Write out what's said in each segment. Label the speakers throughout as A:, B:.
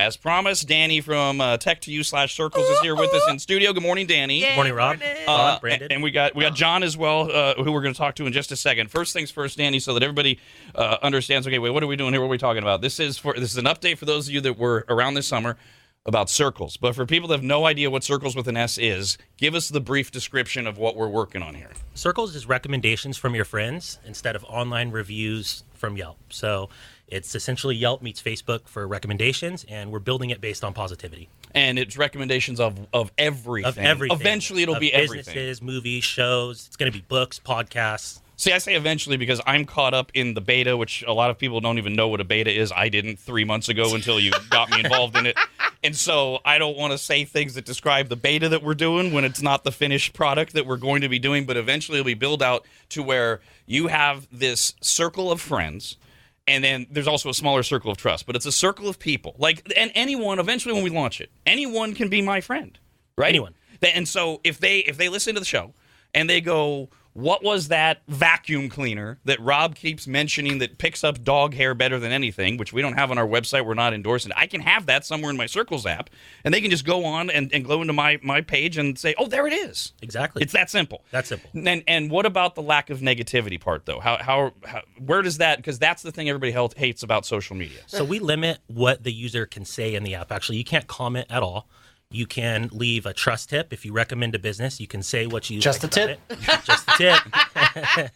A: As promised, Danny from Tech2U/Circles is here with us in studio. Good morning, Danny.
B: Good morning, Rob. Brandon.
A: And we got John as well, who we're going to talk to in just a second. First things first, Danny, so that everybody understands. Okay, wait, what are we doing here? What are we talking about? This is an update for those of you that were around this summer about Sircles. But for people that have no idea what Sircles with an S is, give us the brief description of what we're working on here.
B: Sircles is recommendations from your friends instead of online reviews from Yelp. So it's essentially Yelp meets Facebook for recommendations, and we're building it based on positivity.
A: And it's recommendations of everything.
B: Of everything.
A: Eventually, it'll be everything.
B: Businesses, movies, shows. It's going to be books, podcasts.
A: See, I say eventually because I'm caught up in the beta, which a lot of people don't even know what a beta is. I didn't 3 months ago until you got me involved in it. And so I don't want to say things that describe the beta that we're doing when it's not the finished product that we're going to be doing. But eventually it'll be built out to where you have this circle of friends, and then there's also a smaller circle of trust. But it's a circle of people. And anyone, eventually when we launch it, anyone can be my friend, right?
B: Anyone.
A: And so if they listen to the show and they go, what was that vacuum cleaner that Rob keeps mentioning that picks up dog hair better than anything, which we don't have on our website, we're not endorsing. I can have that somewhere in my Sircles app, and they can just go on and go into my page and say, oh, there it is.
B: Exactly.
A: It's that simple.
B: That's simple.
A: And what about the lack of negativity part, though? How where does that, because that's the thing everybody hates about social media.
B: So we limit what the user can say in the app. Actually, you can't comment at all. You can leave a trust tip. If you recommend a business, you can say what you
C: Just a tip?
B: Just a tip.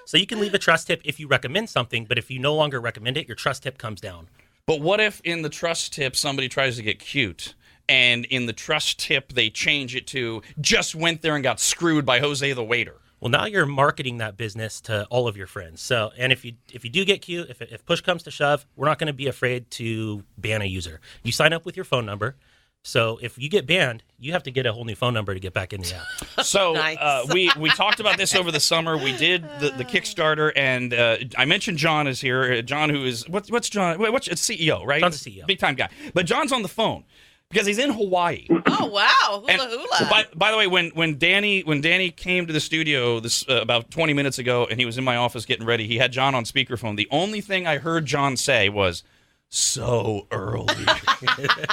B: So you can leave a trust tip if you recommend something, but if you no longer recommend it, your trust tip comes down.
A: But what if in the trust tip somebody tries to get cute, and in the trust tip they change it to just went there and got screwed by Jose the waiter?
B: Well, now you're marketing that business to all of your friends. So, and if you do get cute, if push comes to shove, we're not going to be afraid to ban a user. You sign up with your phone number. So if you get banned, you have to get a whole new phone number to get back in the app.
A: So
D: Nice.
A: we talked about this over the summer. We did the Kickstarter, and I mentioned John is here. John, who is what's John? What's it's CEO, right?
B: John's the CEO.
A: Big time guy. But John's on the phone because he's in Hawaii.
D: Oh wow,
A: And
D: hula hula.
A: by the way, when Danny came to the studio this about 20 minutes ago, and he was in my office getting ready, he had John on speakerphone. The only thing I heard John say was, so early.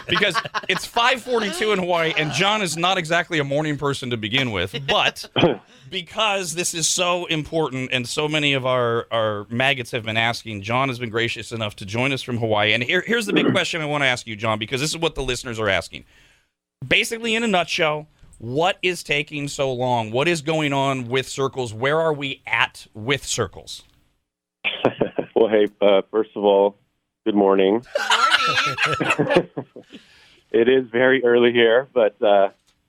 A: Because it's 5:42 in Hawaii, and John is not exactly a morning person to begin with, but because this is so important and so many of our maggots have been asking, John has been gracious enough to join us from Hawaii. And here's the big question I want to ask you, John, because this is what the listeners are asking. Basically, in a nutshell, what is taking so long? What is going on with Sircles? Where are we at with Sircles?
E: Well, hey, first of all, good morning.
D: Morning.
E: It is very early here, but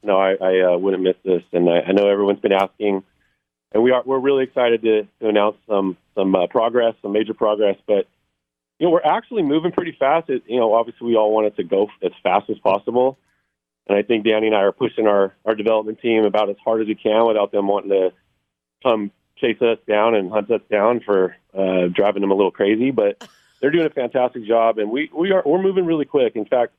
E: no, I wouldn't miss this, and I know everyone's been asking, and we're really excited to announce some progress, some major progress. But we're actually moving pretty fast. Obviously we all want it to go as fast as possible, and I think Danny and I are pushing our development team about as hard as we can without them wanting to come chase us down and hunt us down for driving them a little crazy, but. They're doing a fantastic job, and we're moving really quick. In fact,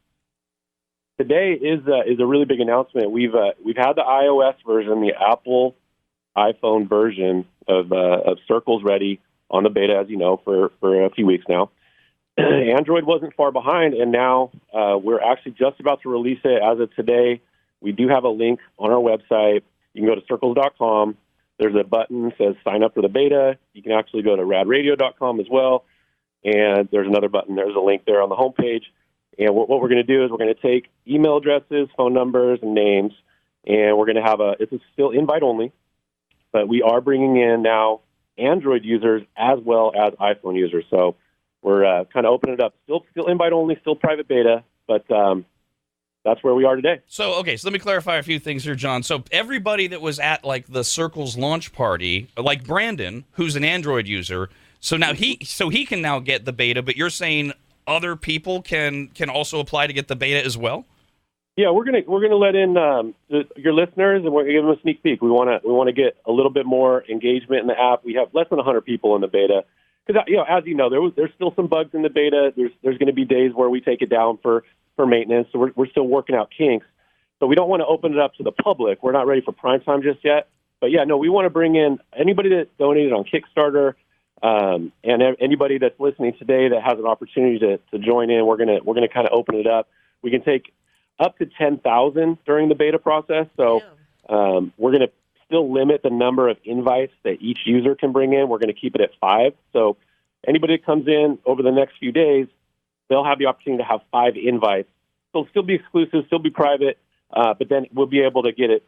E: today is a really big announcement. We've had the iOS version, the Apple iPhone version of Sircles ready on the beta, as you know, for a few weeks now. Android wasn't far behind, and now we're actually just about to release it as of today. We do have a link on our website. You can go to Sircles.com. There's a button that says sign up for the beta. You can actually go to radradio.com as well. And there's another button. There's a link there on the homepage. And what we're going to do is we're going to take email addresses, phone numbers, and names, and we're going to have it's still invite only, but we are bringing in now Android users as well as iPhone users. So we're kind of opening it up. Still invite only, still private beta, but that's where we are today.
A: So let me clarify a few things here, John. So everybody that was at the Sircles launch party, like Brandon, who's an Android user, so now he can now get the beta, but you're saying other people can also apply to get the beta as well?
E: Yeah, we're gonna let in your listeners, and we're gonna give them a sneak peek. We want to get a little bit more engagement in the app. We have less than 100 people in the beta because as you know, there's still some bugs in the beta. There's going to be days where we take it down for maintenance, so we're still working out kinks. So we don't want to open it up to the public. We're not ready for prime time just yet. But yeah, no, we want to bring in anybody that donated on Kickstarter. Anybody that's listening today that has an opportunity to join in, we're gonna kind of open it up. We can take up to 10,000 during the beta process. So we're gonna still limit the number of invites that each user can bring in. We're gonna keep it at 5. So anybody that comes in over the next few days, they'll have the opportunity to have 5 invites. So it'll still be exclusive, still be private, but then we'll be able to get it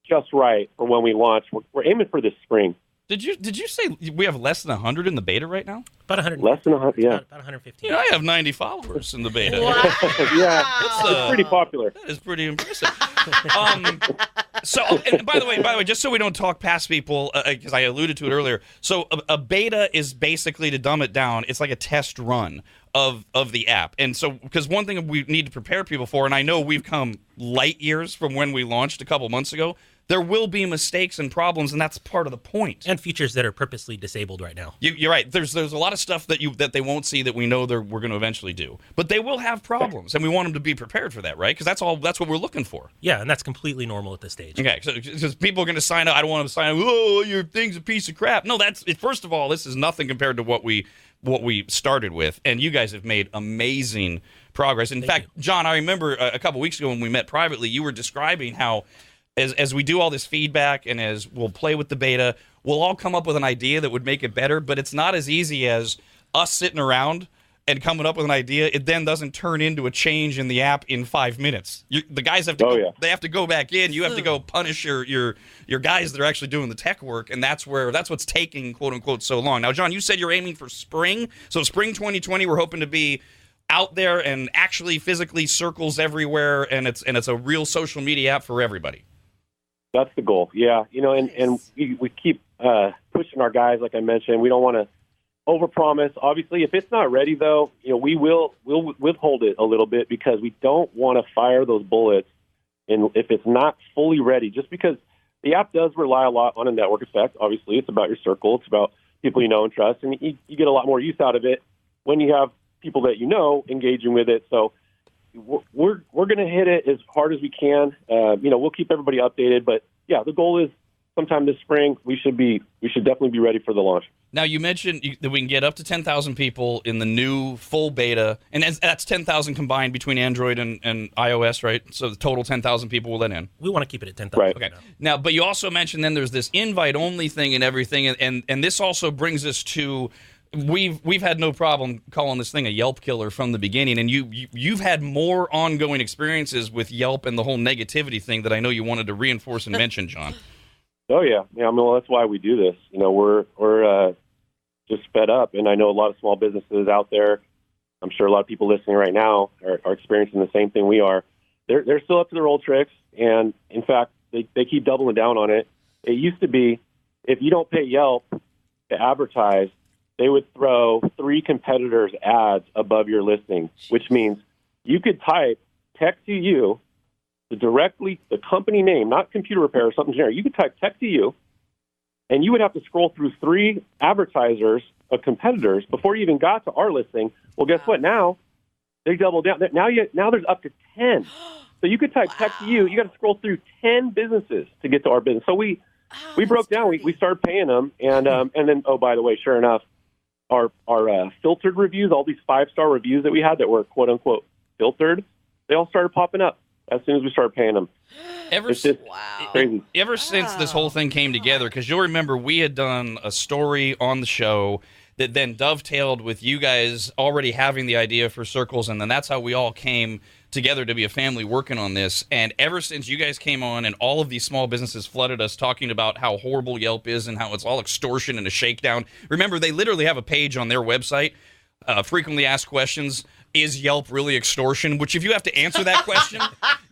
E: just right for when we launch. We're aiming for this spring.
A: Did you say we have less than 100 in the beta right now?
B: About 100.
E: Less than 100, yeah.
B: About 150.
A: I have 90 followers in the beta.
D: Wow.
E: Yeah, it's pretty popular.
A: That is pretty impressive. So, and by the way, just so we don't talk past people, because I alluded to it earlier. So, a beta is basically, to dumb it down, it's like a test run of the app. And so, because one thing we need to prepare people for, and I know we've come light years from when we launched a couple months ago, there will be mistakes and problems, and that's part of the point.
B: And features that are purposely disabled right now.
A: You're right. There's a lot of stuff that they won't see that we know we're going to eventually do, but they will have problems, and we want them to be prepared for that, right? Because that's what we're looking for.
B: Yeah, and that's completely normal at this stage.
A: Okay, so because people are going to sign up, I don't want to sign up. Oh, your thing's a piece of crap. No, first of all, this is nothing compared to what we started with, and you guys have made amazing progress. In fact, John, I remember a couple weeks ago when we met privately, you were describing how, as we do all this feedback and as we'll play with the beta, we'll all come up with an idea that would make it better, but it's not as easy as us sitting around and coming up with an idea. It then doesn't turn into a change in the app in 5 minutes. The guys have to they have to go back in. You have to go punish your guys that are actually doing the tech work, and that's what's taking, quote unquote, so long. Now, John, you said you're aiming for spring. So spring 2020, we're hoping to be out there and actually physically Sircles everywhere, and it's a real social media app for everybody.
E: That's the goal. Yeah. And we keep pushing our guys, like I mentioned. We don't want to overpromise. Obviously, if it's not ready, though, we'll withhold it a little bit because we don't want to fire those bullets. And if it's not fully ready, just because the app does rely a lot on a network effect. Obviously, it's about your circle. It's about people you know and trust. And you get a lot more use out of it when you have people that you know engaging with it. So we're going to hit it as hard as we can. We'll keep everybody updated, but yeah, the goal is sometime this spring. We should definitely be ready for the launch.
A: Now, you mentioned that we can get up to 10,000 people in the new full beta, and that's 10,000 combined between Android and iOS, right? So the total 10,000 people will let in.
B: We want to keep it at 10,000.
E: Right.
A: Okay. Now, but you also mentioned then there's this invite-only thing and everything, and this also brings us to, we've had no problem calling this thing a Yelp killer from the beginning, and you've had more ongoing experiences with Yelp and the whole negativity thing that I know you wanted to reinforce and mention, John.
E: Oh yeah. Well, that's why we do this. We're just fed up, and I know a lot of small businesses out there. I'm sure a lot of people listening right now are experiencing the same thing we are. They're still up to their old tricks, and in fact, they keep doubling down on it. It used to be if you don't pay Yelp to advertise, they would throw 3 competitors' ads above your listing, which means you could type tech to you, the company name, not computer repair or something generic. You could type tech to you, and you would have to scroll through 3 advertisers of competitors before you even got to our listing. Well, guess what? Now they double down. Now there's up to 10. So you could type tech to you. You got to scroll through 10 businesses to get to our business. So we broke down. We started paying them, and then, oh, by the way, sure enough, our filtered reviews, all these 5-star reviews that we had that were quote unquote filtered, they all started popping up as soon as we started paying them. Crazy.
A: Ever since this whole thing came together, because you'll remember we had done a story on the show that then dovetailed with you guys already having the idea for Sircles, and then that's how we all came together to be a family working on this. And ever since you guys came on and all of these small businesses flooded us talking about how horrible Yelp is and how it's all extortion and a shakedown. Remember, they literally have a page on their website, frequently asked questions. Is Yelp really extortion? Which if you have to answer that question,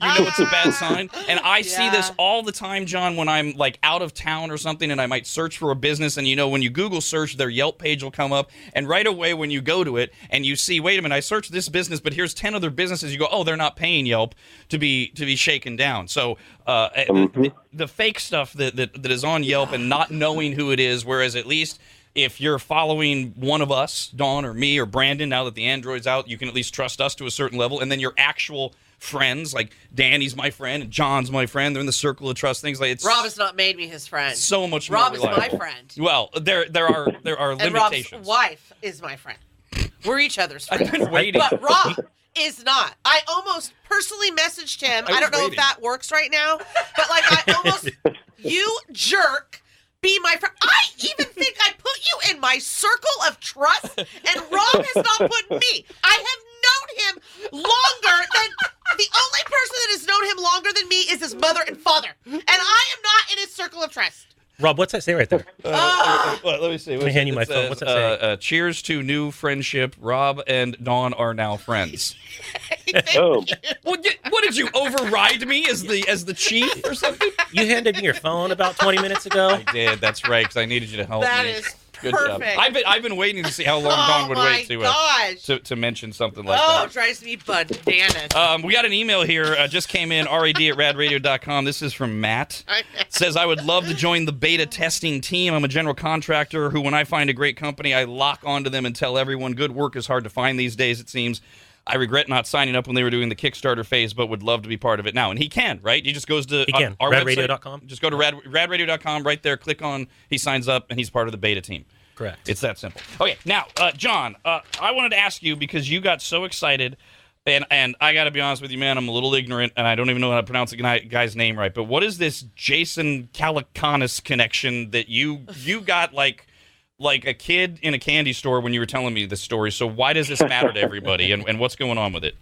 A: you know it's a bad sign. And I see this all the time, John, when I'm like out of town or something and I might search for a business, and when you Google search, their Yelp page will come up, and right away when you go to it and you see, wait a minute, I searched this business, but here's 10 other businesses, you go, oh, they're not paying Yelp to be shaken down. So the fake stuff that is on Yelp and not knowing who it is, whereas at least if you're following one of us, Dawn or me or Brandon, now that the Android's out, you can at least trust us to a certain level. And then your actual friends, like Danny's my friend and John's my friend. They're in the circle of trust. Things like it's
D: Rob has not made me his friend.
A: so much more
D: Rob is
A: reliable.
D: my friend.
A: Well, there are
D: And
A: limitations.
D: Rob's wife is my friend. We're each other's friends.
A: I've been waiting.
D: But Rob is not. I almost personally messaged him. I don't know if that works right now, but like I almost, you jerk, be my friend. I even think I put you in my circle of trust, and Rob has not put me. I have known him longer than the only person that has known him longer than me is his mother and father, and I am not in his circle of trust.
B: Rob, what's that say right there?
A: Let me see.
B: Let me hand you my phone. What's that say?
A: Cheers to new friendship. Rob and Dawn are now friends.
E: Oh,
A: What did you override me as the chief or something?
B: You handed me your phone about 20 minutes ago.
A: I did. That's right. Because I needed you to help
D: That
A: me.
D: is
A: Good
D: perfect.
A: job. I've been waiting to see how long Dawn would wait to mention something like
D: Oh,
A: that.
D: it drives me bananas.
A: We got an email here. Just came in. rad@radradio.com. This is from Matt. Says, I would love to join the beta testing team. I'm a general contractor who, when I find a great company, I lock onto them and tell everyone good work is hard to find these days, it seems. I regret not signing up when they were doing the Kickstarter phase, but would love to be part of it now. And he can, right? He just goes to our
B: radradio.com.
A: website. Just go to radradio.com right there, click on, he signs up, and he's part of the beta team.
B: Correct.
A: It's that simple. Okay, now, John, I wanted to ask you, because you got so excited, and I got to be honest with you, man, I'm a little ignorant, and I don't even know how to pronounce the guy's name right, but what is this Jason Calacanis connection that you got like a kid in a candy store when you were telling me this story? So why does this matter to everybody, and what's going on with it?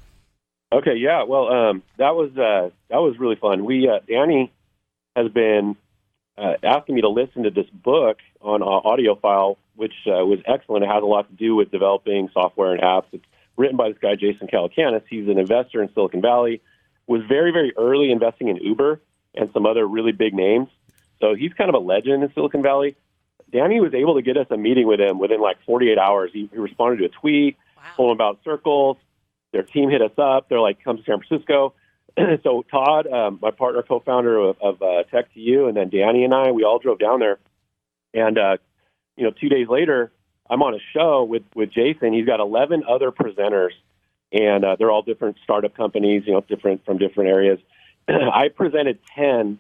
E: okay, yeah. Well, that was really fun. Danny has been asking me to listen to this book on audio file, which was excellent. It has a lot to do with developing software and apps. It's written by this guy, Jason Calacanis. He's an investor in Silicon Valley, was very, very early investing in Uber and some other really big names. So he's kind of a legend in Silicon Valley. Danny was able to get us a meeting with him within like 48 hours. He responded to a tweet, told him about Sircles. Their team hit us up. They're like, come to San Francisco. So Todd, my partner, co-founder of Tech to You, and then Danny and I, we all drove down there. And, 2 days later, I'm on a show with Jason. He's got 11 other presenters, and they're all different startup companies, different from different areas. I presented 10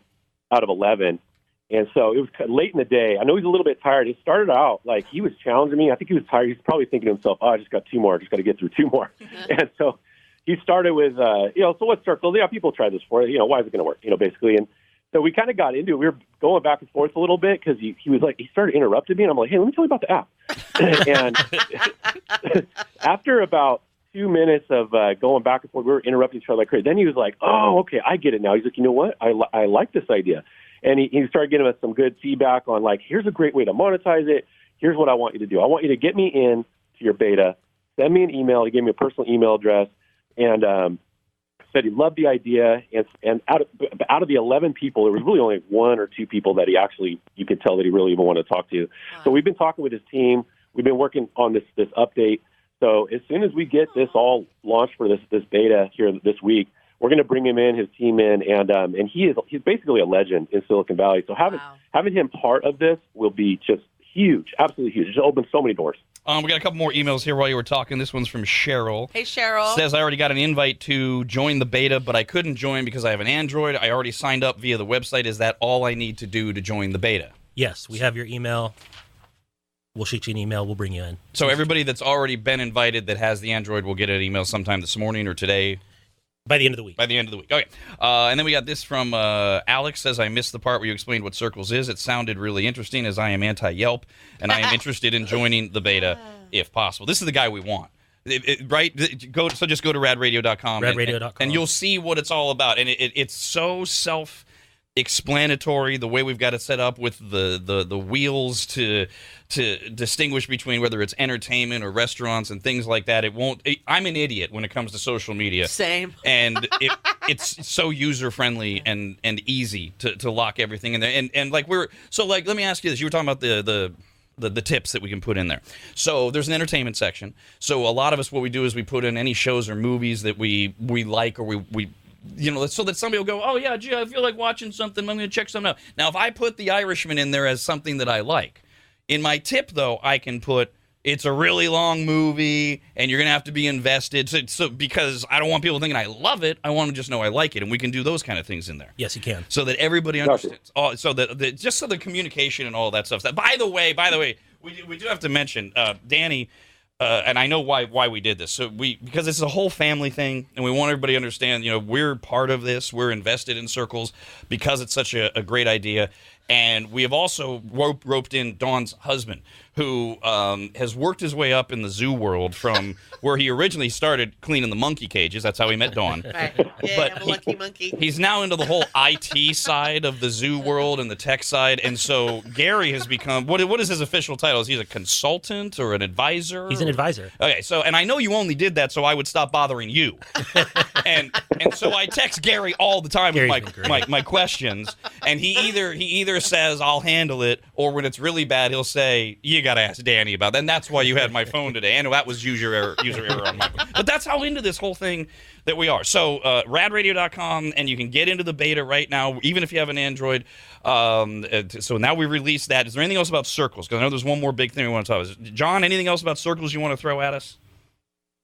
E: out of 11. And so it was late in the day. I know he's a little bit tired. It started out like he was challenging me. I think he was tired. He's probably thinking to himself, I just got 2 more. I just got to get through 2 more. And so he started with, so what's Sircles? Yeah, people try this for it. Why is it going to work? Basically. And so we kind of got into it. We were going back and forth a little bit because he was like, he started interrupting me. And I'm like, hey, let me tell you about the app. And after about 2 minutes of going back and forth, we were interrupting each other like crazy. Then he was like, oh, okay, I get it now. He's like, you know what? I like this idea. And he started giving us some good feedback on, like, here's a great way to monetize it. Here's what I want you to do. I want you to get me in to your beta. Send me an email. He gave me a personal email address and said he loved the idea. And out of the 11 people, there was really only 1 or 2 people that you could tell that he really even wanted to talk to. Wow. So we've been talking with his team. We've been working on this update. So as soon as we get this all launched for this beta here this week, we're going to bring him in, his team in, and he's basically a legend in Silicon Valley. So having him part of this will be just huge, absolutely huge. It opens so many doors.
A: We got a couple more emails here while you were talking. This one's from Cheryl.
D: Hey, Cheryl.
A: Says, I already got an invite to join the beta, but I couldn't join because I have an Android. I already signed up via the website. Is that all I need to do to join the beta?
B: Yes, we have your email. We'll shoot you an email. We'll bring you in.
A: So everybody that's already been invited that has the Android will get an email sometime this morning or today?
B: By the end of the week.
A: By the end of the week. Okay. And then we got this from Alex. Says, I missed the part where you explained what Sircles is. It sounded really interesting, as I am anti-Yelp, and I am interested in joining the beta if possible. This is the guy we want. Right? Just go to radradio.com.
B: Radradio.com.
A: And you'll see what it's all about. And it's so self-explanatory, the way we've got it set up with the wheels to distinguish between whether it's entertainment or restaurants and things like that. I'm an idiot when it comes to social media.
D: Same.
A: And it's so user-friendly and easy to lock everything in there. And let me ask you this. You were talking about the tips that we can put in there. So there's an entertainment section. So a lot of us, what we do is we put in any shows or movies that we like, or we so that somebody will go, oh yeah, gee, I feel like watching something. I'm going to check something out. Now, if I put The Irishman in there as something that I like, In my tip, though, I can put, it's a really long movie, and you're going to have to be invested. So because I don't want people thinking I love it, I want to just know I like it, and we can do those kind of things in there.
B: Yes, you can.
A: So that everybody understands. So that just so the communication and all that stuff. By the way, we do have to mention Danny, and I know why we did this. So because it's a whole family thing, and we want everybody to understand. We're part of this. We're invested in Sircles because it's such a great idea. And we have also roped in Dawn's husband, who has worked his way up in the zoo world from where he originally started cleaning the monkey cages. That's how he met Dawn.
D: Right. Yeah,
A: But
D: I'm a lucky monkey.
A: He's now into the whole IT side of the zoo world and the tech side. And so Gary has become, what is his official title? Is he a consultant or an advisor?
B: He's an advisor.
A: Okay, and I know you only did that so I would stop bothering you. and so I text Gary all the time with my questions, and he either says I'll handle it, or when it's really bad he'll say you got to ask Danny about that. And that's why you had my phone today. And that was user error on my phone. But that's how into this whole thing that we are. So radradio.com, and you can get into the beta right now, even if you have an Android. So now we released that. Is there anything else about Sircles? Because I know there's one more big thing we want to talk about. John, anything else about Sircles you want to throw at us?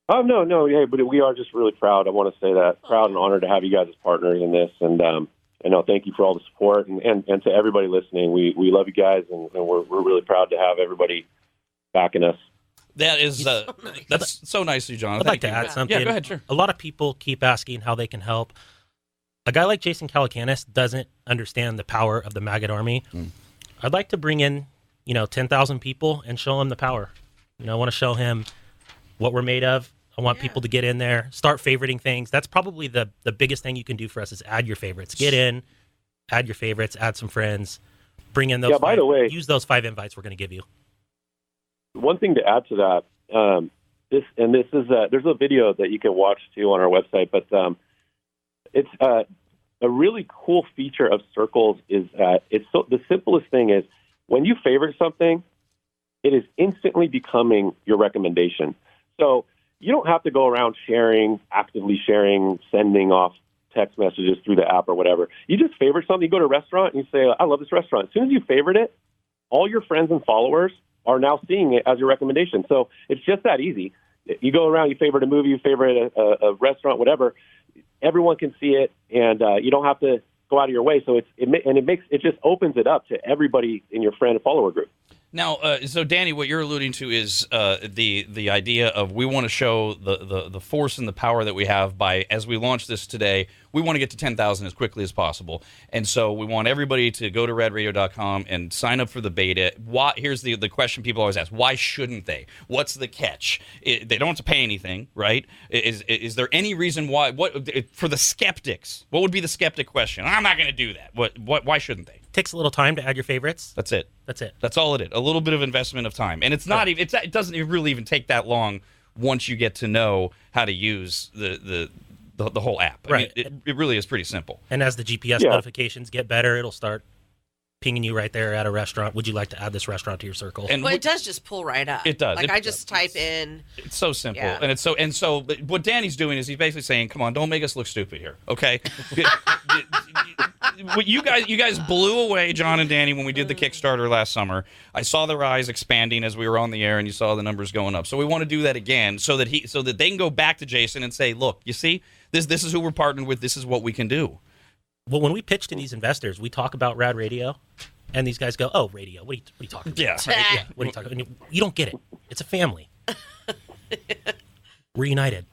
E: No. Yeah, but we are just really proud. I want to say that. Proud and honored to have you guys as partners in this. And thank you for all the support. And to everybody listening, we love you guys, and we're really proud to have everybody backing us.
A: That is that's so nice of you, John.
B: I'd like to add something.
A: Yeah, go ahead, sure.
B: A lot of people keep asking how they can help. A guy like Jason Calacanis doesn't understand the power of the Maggot Army. I'd like to bring in, 10,000 people and show him the power. I want to show him what we're made of. I want people to get in there, start favoriting things. That's probably the biggest thing you can do for us is add your favorites. Get in, add your favorites, add some friends, bring in those.
E: Yeah, by the way,
B: use those 5 invites we're going to give you.
E: One thing to add to that, this is there's a video that you can watch too on our website, but it's a really cool feature of Sircles is the simplest thing is when you favorite something, it is instantly becoming your recommendation. So you don't have to go around actively sharing, sending off text messages through the app or whatever. You just favorite something. You go to a restaurant and you say, I love this restaurant. As soon as you favorite it, all your friends and followers are now seeing it as your recommendation. So it's just that easy. You go around, you favorite a movie, you favorite a restaurant, whatever. Everyone can see it, and you don't have to go out of your way. So it just opens it up to everybody in your friend and follower group.
A: Now, so Danny, what you're alluding to is the idea of we want to show the force and the power that we have by, as we launch this today, we want to get to 10,000 as quickly as possible. And so we want everybody to go to radradio.com and sign up for the beta. Here's the question people always ask, why shouldn't they? What's the catch? They don't have to pay anything, right? Is there any reason why? For the skeptics, what would be the skeptic question? I'm not going to do that. Why shouldn't they?
B: Takes a little time to add your favorites.
A: That's it. That's all it is. A little bit of investment of time, and it's not even. It doesn't really even take that long once you get to know how to use the whole app.
B: Right.
A: I mean, it really is pretty simple.
B: And as the GPS notifications get better, it'll start pinging you right there at a restaurant. Would you like to add this restaurant to your circle?
D: And it does just pull right up.
A: It does.
D: I just type in.
A: It's so simple, and so. But what Danny's doing is he's basically saying, "Come on, don't make us look stupid here, okay?" You guys blew away John and Danny when we did the Kickstarter last summer. I saw their eyes expanding as we were on the air, and you saw the numbers going up. So we want to do that again, so that they can go back to Jason and say, "Look, you see, this is who we're partnering with. This is what we can do."
B: Well, when we pitch to these investors, we talk about Rad Radio, and these guys go, "Oh, radio? What are you talking about?"
A: Yeah.
B: Yeah. What are you talking about? You don't get it. It's a family. We're united.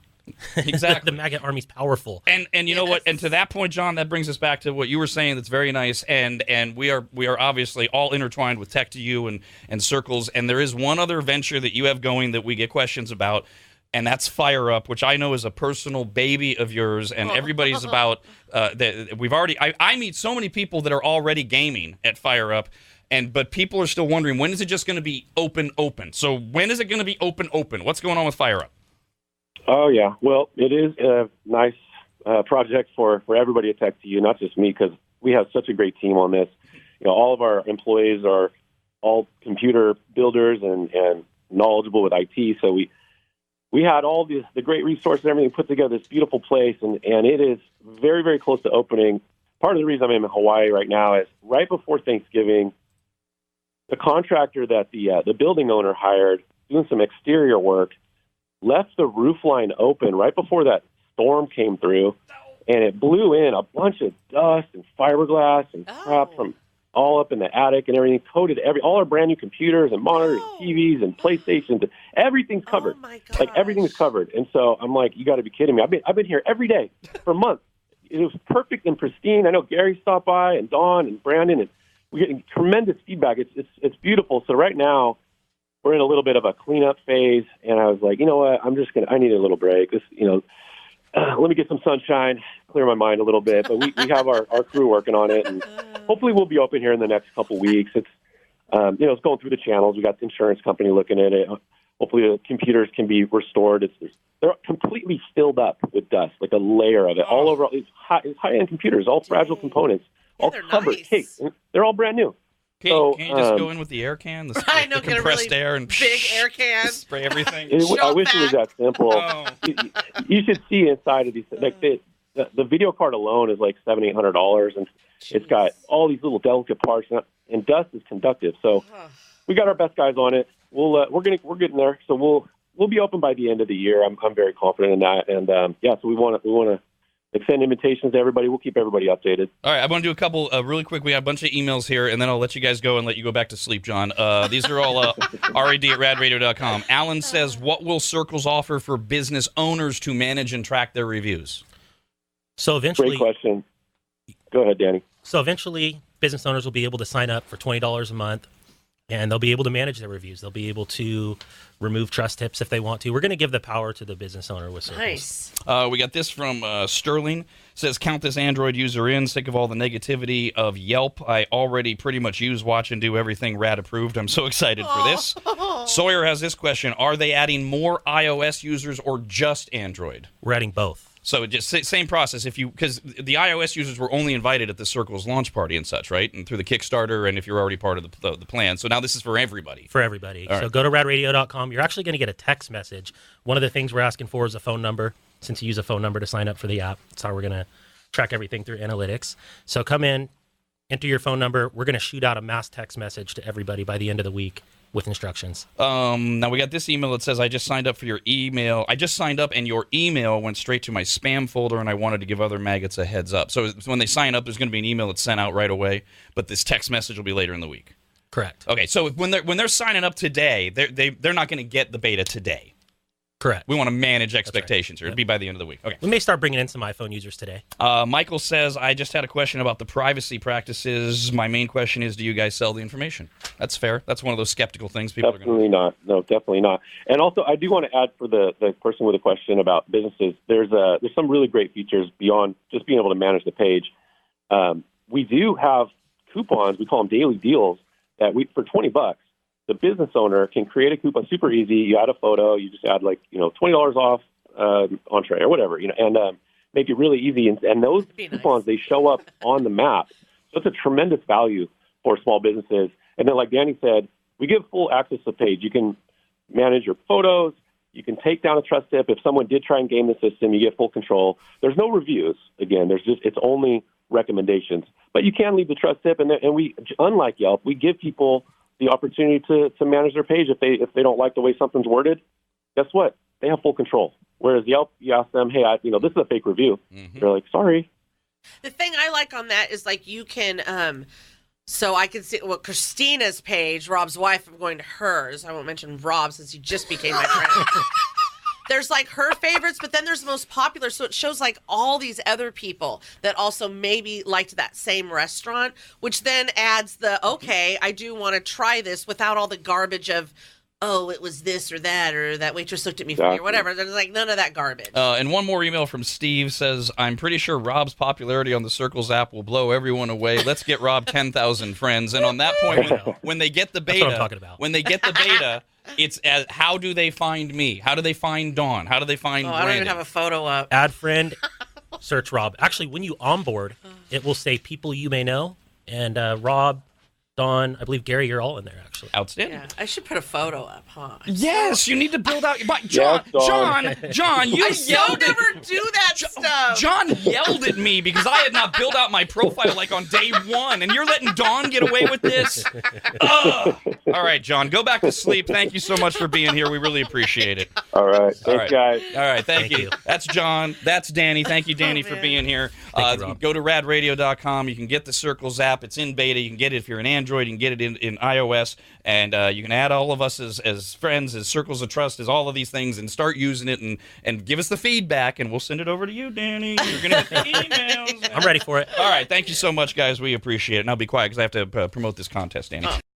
A: Exactly.
B: The Maggot Army's powerful.
A: And you know what? And to that point, John, that brings us back to what you were saying. That's very nice. And we are obviously all intertwined with Tech to You and Sircles. And there is one other venture that you have going that we get questions about, and that's Fire Up, which I know is a personal baby of yours. And everybody's about that. I meet so many people that are already gaming at Fire Up. But people are still wondering, when is it just going to be open? So when is it going to be open? What's going on with Fire Up?
E: Oh, yeah. Well, it is a nice project for everybody at Tech to You, not just me, because we have such a great team on this. All of our employees are all computer builders and knowledgeable with IT. So we had all the great resources and everything put together, this beautiful place, and it is very, very close to opening. Part of the reason I'm in Hawaii right now is right before Thanksgiving, the contractor that the building owner hired doing some exterior work left the roof line open right before that storm came through, and it blew in a bunch of dust and fiberglass and crap from all up in the attic and everything, coated all our brand new computers and monitors, TVs and PlayStations. Everything's covered.
D: Oh my gosh.
E: Like everything's covered. And so I'm like, you got to be kidding me. I've been here every day for months. It was perfect and pristine. I know Gary stopped by and Dawn and Brandon, and we're getting tremendous feedback. It's beautiful. So right now we're in a little bit of a cleanup phase, and I was like, you know what? I need a little break. Let me get some sunshine, clear my mind a little bit. But we have our crew working on it, and hopefully we'll be open here in the next couple weeks. It's it's going through the channels. We got the insurance company looking at it. Hopefully the computers can be restored. They're completely filled up with dust, like a layer of it all over. It's high-end computers, all fragile components, all covered, caked. They're all brand new.
A: Can't you just go in with the air can, the compressed air, and
D: big air can,
A: spray everything?
E: I wish it was that simple.
A: Oh.
E: You should see inside of these. Like the video card alone is like $700-800, and it's got all these little delicate parts, and dust is conductive. So we got our best guys on it. We're getting there. So we'll be open by the end of the year. I'm very confident in that, and so we want to extend invitations to everybody. We'll keep everybody updated.
A: All right, I want to do a couple really quick. We got a bunch of emails here, and then I'll let you guys go and let you go back to sleep, John. These are all rad@radradio.com. Alan says, what will Sircles offer for business owners to manage and track their reviews?
B: So eventually,
E: great question. Go ahead, Danny.
B: So eventually, business owners will be able to sign up for $20 a month, and they'll be able to manage their reviews. They'll be able to remove trust tips if they want to. We're going to give the power to the business owner with Sircles.
D: Nice.
A: We got this from Sterling. Says, count this Android user in. Sick of all the negativity of Yelp. I already pretty much use, watch, and do everything rad approved. I'm so excited for this. Sawyer has this question. Are they adding more iOS users or just Android?
B: We're adding both.
A: So just same process, because the iOS users were only invited at the Sircles launch party and such, right? And through the Kickstarter, and if you're already part of the plan. So now this is for everybody.
B: For everybody.
A: All
B: So
A: right.
B: go to radradio.com. You're actually going to get a text message. One of the things we're asking for is a phone number, since you use a phone number to sign up for the app. That's how we're going to track everything through analytics. So come in, enter your phone number. We're going to shoot out a mass text message to everybody by the end of the week with instructions.
A: Now we got this email that says, I just signed up for your email. I just signed up and your email went straight to my spam folder, and I wanted to give other maggots a heads up. So when they sign up, there's going to be an email that's sent out right away, but this text message will be later in the week.
B: Correct.
A: Okay, so when they're signing up today, they're not going to get the beta today.
B: Correct.
A: We want to manage expectations here.
B: Yep.
A: It'll be by the end of the week. Okay.
B: We may start bringing in some iPhone users today.
A: Michael says, I just had a question about the privacy practices. My main question is, do you guys sell the information? That's fair. That's one of those skeptical things people are going to...
E: Definitely not. No, definitely not. And also, I do want to add for the person with a question about businesses, there's some really great features beyond just being able to manage the page. We do have coupons. We call them daily deals that for $20, the business owner can create a coupon super easy. You add a photo, you just add $20 off entree or whatever, and make it really easy. And those coupons, they show up on the map. So it's a tremendous value for small businesses. And then, like Danny said, we give full access to the page. You can manage your photos. You can take down a trust tip. If someone did try and game the system, you get full control. There's no reviews. Again, it's only recommendations. But you can leave the trust tip. And we, unlike Yelp, we give people the opportunity to manage their page. If they don't like the way something's worded, guess what? They have full control. Whereas Yelp, you ask them, hey, this is a fake review. Mm-hmm. They're like, sorry.
D: The thing I like on that is you can, so I can see Christina's page, Rob's wife. I'm going to hers. I won't mention Rob since he just became my friend. There's her favorites, but then there's the most popular. So it shows all these other people that also maybe liked that same restaurant, which then adds okay, I do want to try this without all the garbage of, oh, it was this or that waitress looked at me funny or whatever. There's none of that garbage.
A: And one more email from Steve says, I'm pretty sure Rob's popularity on the Sircles app will blow everyone away. Let's get Rob 10,000 friends. And on that point, when they get the beta,
B: that's what I'm talking about.
A: When they get the beta, it's how do they find me? How do they find Dawn? How do they find Brandon?
D: I don't even have a photo up.
B: Add friend, search Rob. Actually, when you onboard, it will say people you may know, and Rob Don, I believe Gary, you're all in there actually.
A: Outstanding.
D: Yeah, I should put a photo up, huh?
A: Yes, you need to build out. But John, you
D: I
A: yelled.
D: never do that stuff.
A: John yelled at me because I had not built out my profile like on day one, and you're letting Dawn get away with this. Ugh. All right, John, go back to sleep. Thank you so much for being here. We really appreciate it.
E: All right. Thanks, guys.
A: All right, thank you. That's John. That's Danny. Thank you, Danny, for being here.
B: Thank you, Rob.
A: Go to radradio.com. You can get the Sircles app. It's in beta. You can get it if you're an Android. You can get it in iOS. And you can add all of us as friends, as Circles of Trust, as all of these things, and start using it and give us the feedback, and we'll send it over to you, Danny. You're going to get the emails.
B: I'm ready for it.
A: All right. Thank you so much, guys. We appreciate it. And I'll be quiet because I have to promote this contest, Danny.